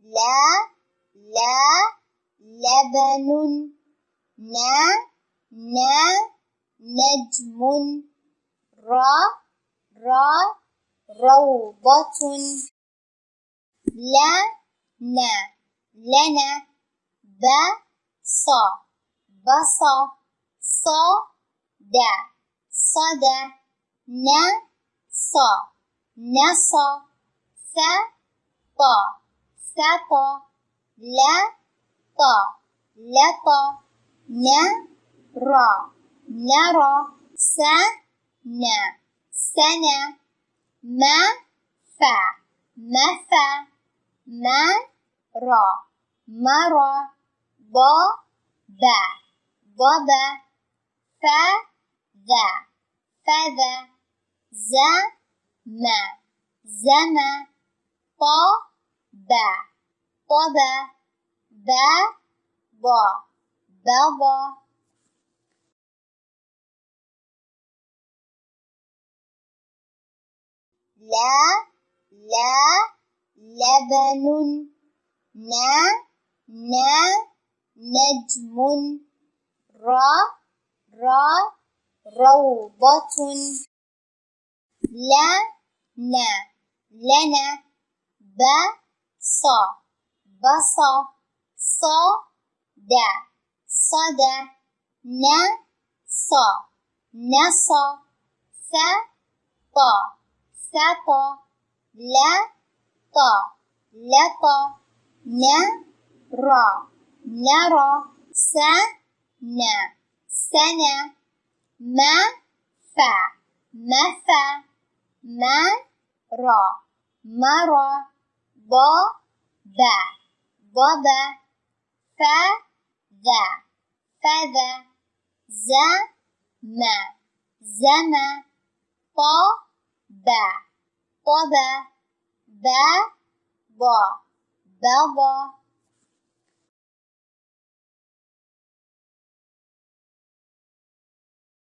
لا لبن نجم روضة لنا صدى نصى سطى لطى نرى سنى مفى مرى ضبى فذا زم طبى بضى لا لبن نجم روضة لنا بصى صدى نصى سطى لطى نرى سنى مفى مرى ضبى فذا زم طبى بضى